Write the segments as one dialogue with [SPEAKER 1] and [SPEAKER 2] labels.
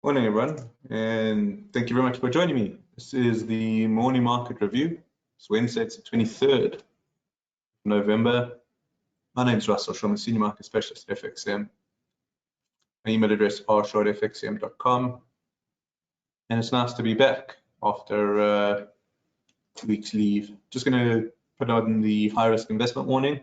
[SPEAKER 1] Morning, everyone, and thank you very much for joining me. This is the morning market review. It's Wednesday, it's the 23rd of November. My name is Russell Shaw, I'm a senior market specialist at FXCM. My email address is r@fxcm.com, and it's nice to be back after 2 weeks leave. Just going to put on the high risk investment warning.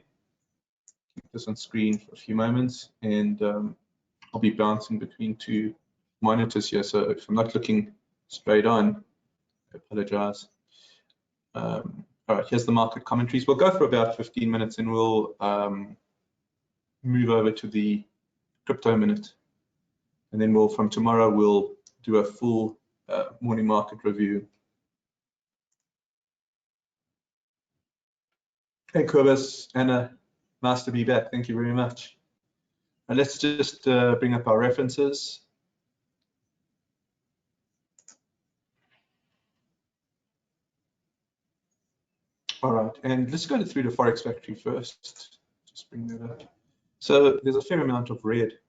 [SPEAKER 1] Keep this on screen for a few moments, and I'll be bouncing between two monitors here, so if I'm not looking straight on, I apologize. All right, here's the market commentaries. We'll go for about 15 minutes and we'll move over to the crypto minute, and then from tomorrow we'll do a full morning market review. Hey Kobus, Anna, nice to be back. Thank you very much. And let's just bring up our references. All right, and let's go through the Forex factory first. Just bring that up. So there's a fair amount of red.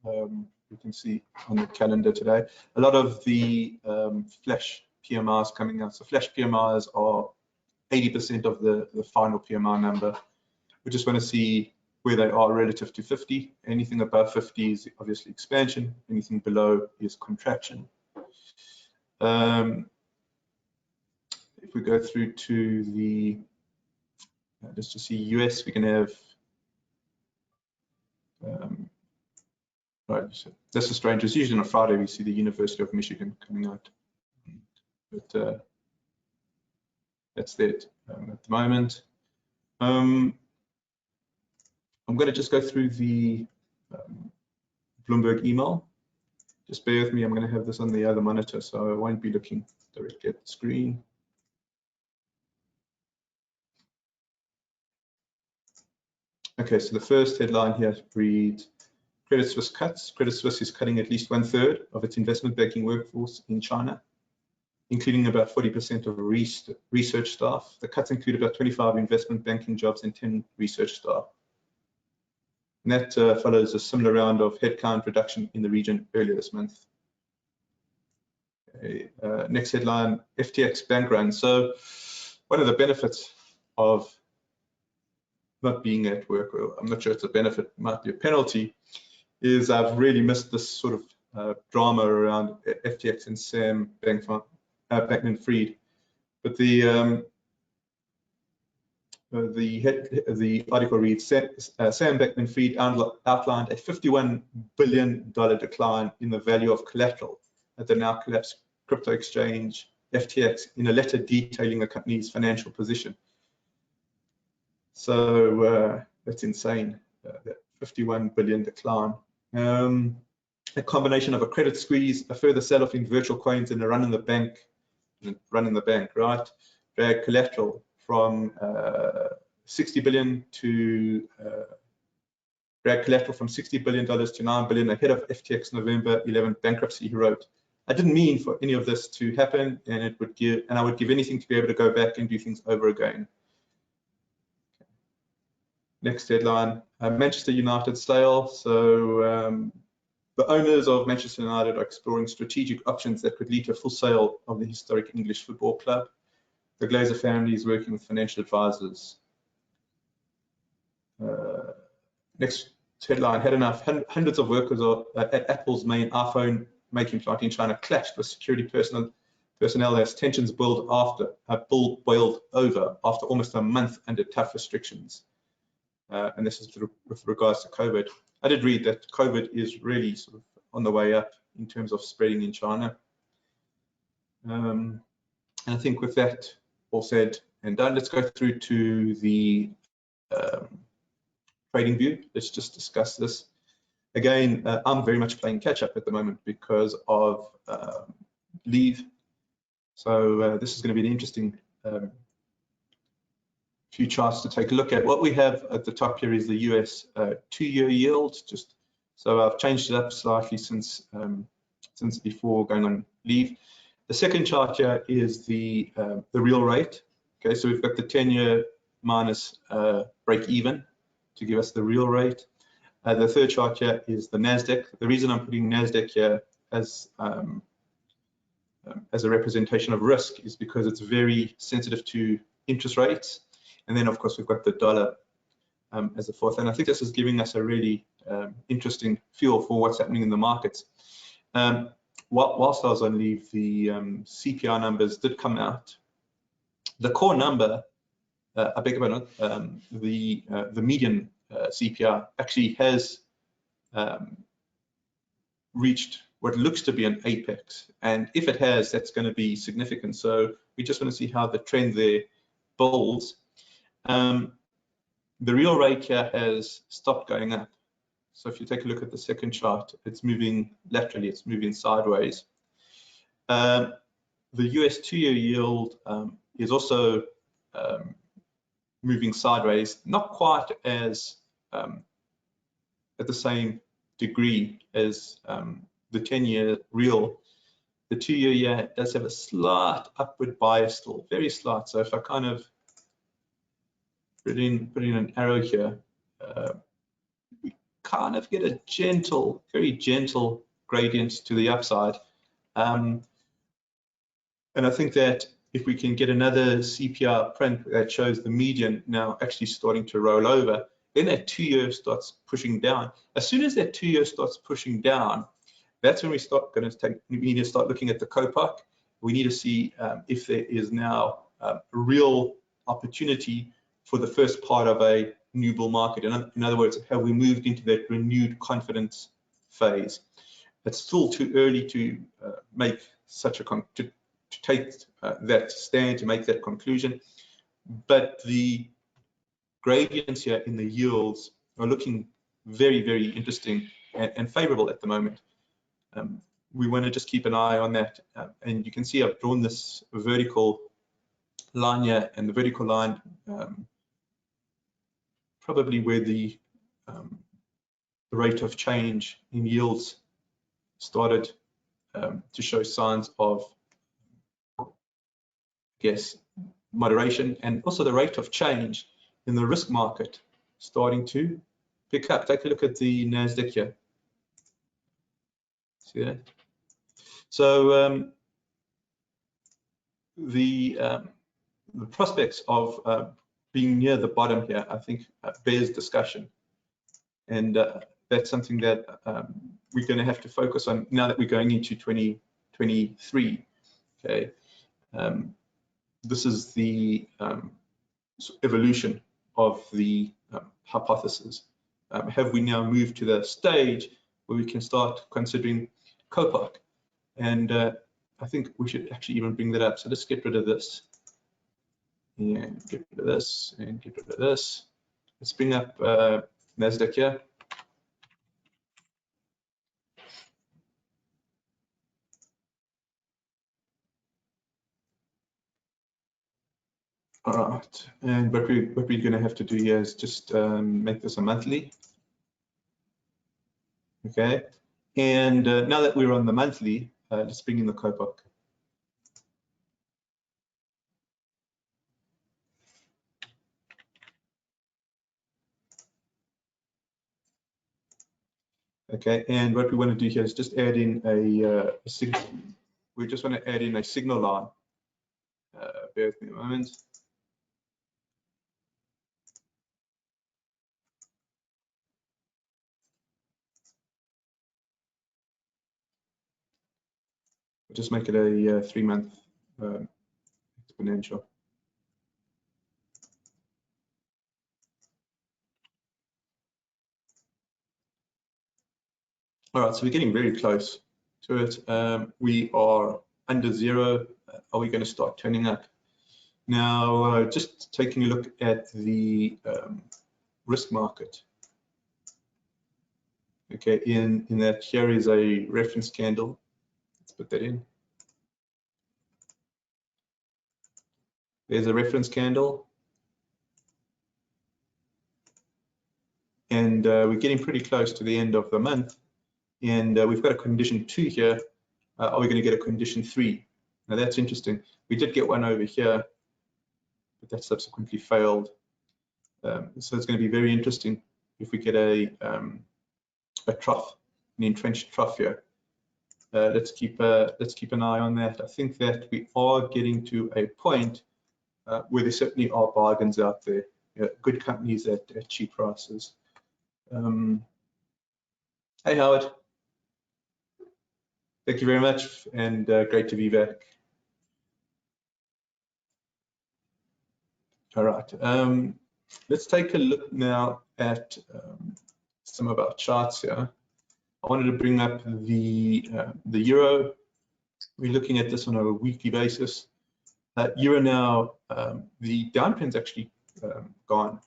[SPEAKER 1] You can see on the calendar today. A lot of the flash PMIs coming out. So flash PMIs are 80% of the final PMI number. We just want to see where they are relative to 50. Anything above 50 is obviously expansion. Anything below is contraction. If we go through to the, let's just see US, we can have, right, so this is strange. It's usually on a Friday we see the University of Michigan coming out, but that's that at the moment. I'm going to just go through the Bloomberg email. Just bear with me, I'm going to have this on the other monitor, so I won't be looking directly at the screen. Okay, so the first headline here reads, Credit Suisse cuts. Credit Suisse is cutting at least 1/3 of its investment banking workforce in China, including about 40% of research staff. The cuts include about 25 investment banking jobs and 10 research staff. And that follows a similar round of headcount reduction in the region earlier this month. Okay, next headline, FTX bank run. So one of the benefits of not being at work, or I'm not sure it's a benefit, it might be a penalty, is I've really missed this sort of drama around FTX and Sam Bankman-Fried. But the article reads, Sam Bankman-Fried outlined a $51 billion decline in the value of collateral at the now collapsed crypto exchange FTX in a letter detailing the company's financial position. So that's insane, that 51 billion decline. A combination of a credit squeeze, a further sell-off in virtual coins, and a run in the bank, right? Drag collateral from 60 billion to drag collateral from $60 billion to $9 billion ahead of FTX November 11th bankruptcy. He wrote, "I didn't mean for any of this to happen, and I would give anything to be able to go back and do things over again." Next headline, Manchester United sale. So the owners of Manchester United are exploring strategic options that could lead to a full sale of the historic English football club. The Glazer family is working with financial advisors. Next headline, had enough. Hundreds of workers at Apple's main iPhone making plant in China clashed with security personnel as tensions boiled over after almost a month under tough restrictions. And this is with regards to COVID. I did read that COVID is really sort of on the way up in terms of spreading in China. And I think with that all said and done, let's go through to the trading view. Let's just discuss this. Again, I'm very much playing catch up at the moment because of leave. So this is going to be an interesting few charts to take a look at. What we have at the top here is the US 2-year yield. Just so I've changed it up slightly since before going on leave. The second chart here is the real rate. Okay, so we've got the 10-year minus break even to give us the real rate. The third chart here is the Nasdaq. The reason I'm putting Nasdaq here as a representation of risk is because it's very sensitive to interest rates. And then, of course, we've got the dollar as a fourth. And I think this is giving us a really interesting feel for what's happening in the markets. Whilst I was on leave, the CPI numbers did come out. The core number, I beg your pardon, the median CPI actually has reached what looks to be an apex, and if it has, that's going to be significant. So we just want to see how the trend there builds. The real rate here has stopped going up. So if you take a look at the second chart, it's moving laterally, it's moving sideways. The US 2-year yield is also moving sideways, not quite as at the same degree as the 10-year real. The 2-year year does have a slight upward bias still, very slight. So if I kind of put in an arrow here, we kind of get a gentle, very gentle gradient to the upside. And I think that if we can get another CPI print that shows the median now actually starting to roll over, then that 2-year starts pushing down. As soon as that 2-year starts pushing down, that's when we need to start looking at the COPOC. We need to see if there is now a real opportunity for the first part of a new bull market. In other words, have we moved into that renewed confidence phase? It's still too early to make such a to take that stand, to make that conclusion. But the gradients here in the yields are looking very, very interesting and favorable at the moment. We want to just keep an eye on that. And you can see I've drawn this vertical line here, and the vertical line probably where the rate of change in yields started to show signs of, I guess, moderation, and also the rate of change in the risk market starting to pick up. Take a look at the NASDAQ here. See that? So the prospects of being near the bottom here, I think, bears discussion, and that's something that we're going to have to focus on now that we're going into 2023. Okay, this is the evolution of the hypothesis. Have we now moved to the stage where we can start considering COPOC? And I think we should actually even bring that up. So let's get rid of this, and get rid of this, and get rid of this. Let's bring up NASDAQ here. All right, and what we're going to have to do here is just make this a monthly. Okay, and now that we're on the monthly, let's bring in the COPOC. Okay, and what we want to do here is just add in a signal. We just want to add in a signal line. Bear with me a moment. We'll just make it a 3-month exponential. All right, so we're getting very close to it. We are under 0. Are we going to start turning up? Now, just taking a look at the risk market. Okay, in that, here is a reference candle. Let's put that in. There's a reference candle. And we're getting pretty close to the end of the month. And we've got a condition 2 here. Are we going to get a condition 3? Now that's interesting. We did get one over here, but that subsequently failed. So it's going to be very interesting if we get a trough, an entrenched trough here. let's keep an eye on that. I think that we are getting to a point where there certainly are bargains out there, good companies at cheap prices. Hey Howard, thank you very much, and great to be back. All right, let's take a look now at some of our charts here. I wanted to bring up the euro. We're looking at this on a weekly basis. Euro now, the downtrend's actually gone.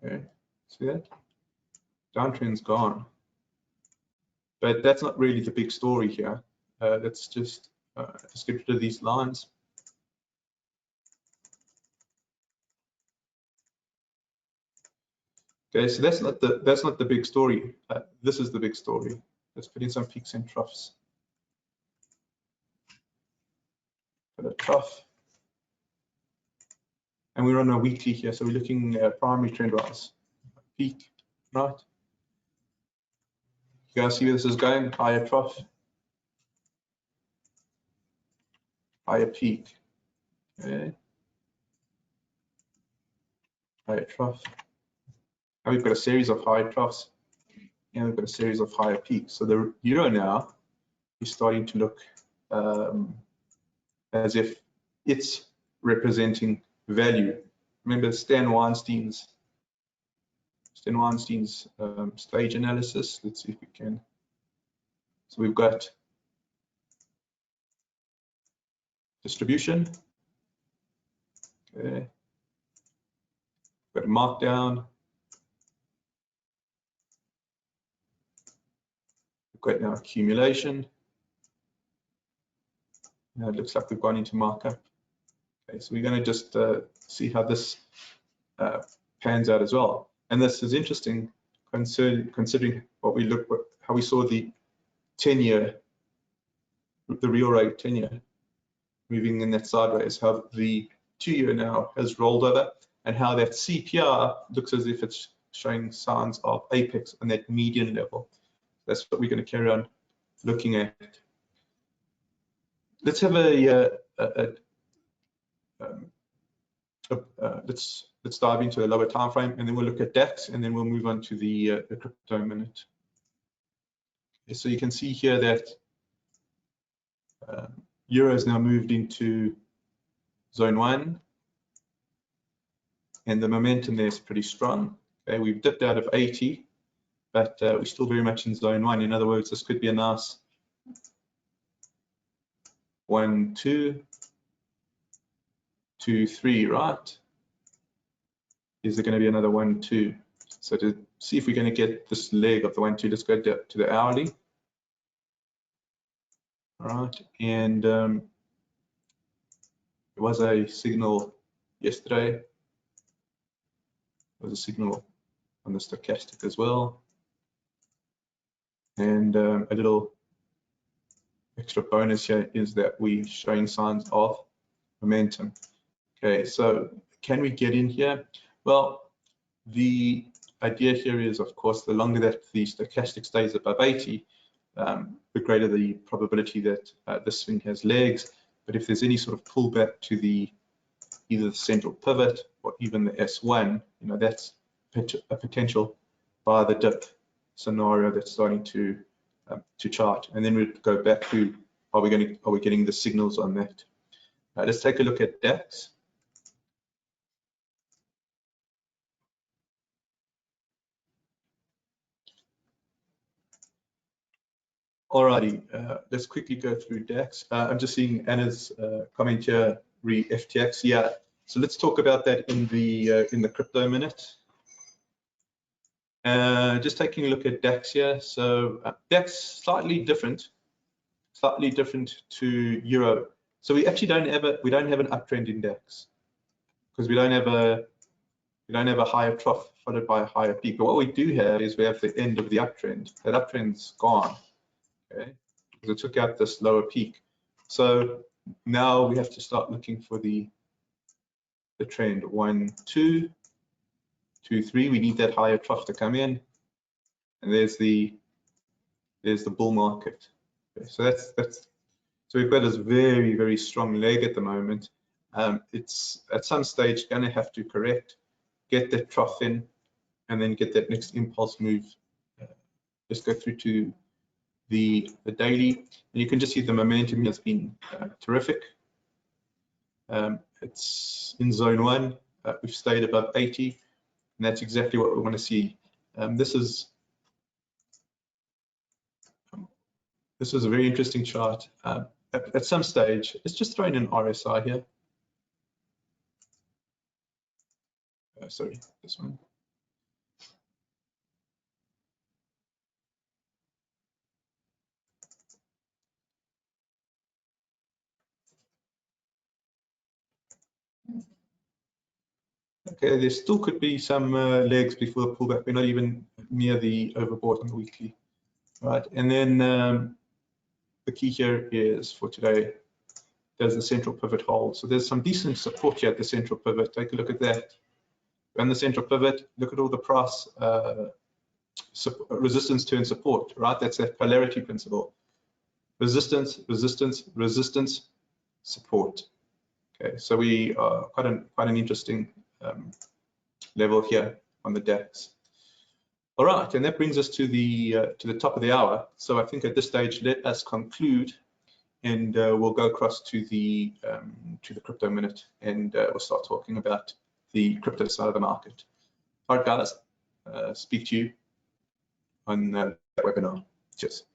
[SPEAKER 1] Okay, see that? Downtrend's gone. But that's not really the big story here. Let's just get rid of these lines. Okay, so that's not the big story. This is the big story. Let's put in some peaks and troughs. Put a trough. And we're on a weekly here, so we're looking at primary trend rise. Peak, right? You guys see where this is going? Higher trough, higher peak. Okay. Higher trough. And we've got a series of higher troughs, and we've got a series of higher peaks. So the euro now is starting to look as if it's representing value. Remember Stan Weinstein's stage analysis. Let's see if we can. So we've got distribution. Okay. We've got a markdown. We've got now accumulation. Now it looks like we've gone into markup. Okay, so we're going to just see how this pans out as well. And this is interesting, considering how we saw the 10-year, the real rate 10-year moving in that sideways, how the 2-year now has rolled over, and how that CPR looks as if it's showing signs of apex on that median level. That's what we're going to carry on looking at. Let's have let's dive into a lower time frame, and then we'll look at DAX, and then we'll move on to the crypto minute. Okay, so you can see here that euro has now moved into zone 1, and the momentum there is pretty strong. Okay, we've dipped out of 80, but we're still very much in zone 1. In other words, this could be a nice 1, 2, 2, 3, right? Is there going to be another 1, 2? So to see if we're going to get this leg of the 1, 2, let's go to the hourly. All right, and there was a signal yesterday. There was a signal on the stochastic as well, and a little extra bonus here is that we're showing signs of momentum. Okay, so can we get in here? Well, the idea here is, of course, the longer that the stochastic stays above 80, the greater the probability that this swing has legs. But if there's any sort of pullback to either the central pivot or even the S1, that's a potential buy the dip scenario that's starting to chart. And then we'd go back to are we getting the signals on that? Let's take a look at DAX. Alrighty, let's quickly go through DAX. I'm just seeing Anna's comment here, re FTX. Yeah, so let's talk about that in the crypto minute. Just taking a look at DAX here. So DAX slightly different to euro. So we actually don't have an uptrend in DAX because we don't have a higher trough followed by a higher peak. But what we do have is we have the end of the uptrend. That uptrend's gone. Okay, because it took out this lower peak. So now we have to start looking for the trend 1, 2, 2, 3. We need that higher trough to come in, and there's the there's the bull market. Okay, so so we've got this very strong leg at the moment. It's at some stage going to have to correct, get that trough in, and then get that next impulse move. Just go through to the daily, and you can just see the momentum has been terrific. It's in zone 1. We've stayed above 80, and that's exactly what we want to see. This is a very interesting chart. At some stage, let's just throw in an RSI here. Sorry, this one. Okay, there still could be some legs before the pullback. We're not even near the overbought on the weekly, right? And then the key here is for today, does the central pivot hold? So there's some decent support here at the central pivot. Take a look at that. On the central pivot, look at all the price resistance turn support, right? That's that polarity principle. Resistance, resistance, resistance, support. Okay, so we are quite an interesting level here on the DAX. All right, and that brings us to the top of the hour. So I think at this stage, let us conclude, and we'll go across to the crypto minute, and we'll start talking about the crypto side of the market. All right, guys, speak to you on that webinar. Cheers.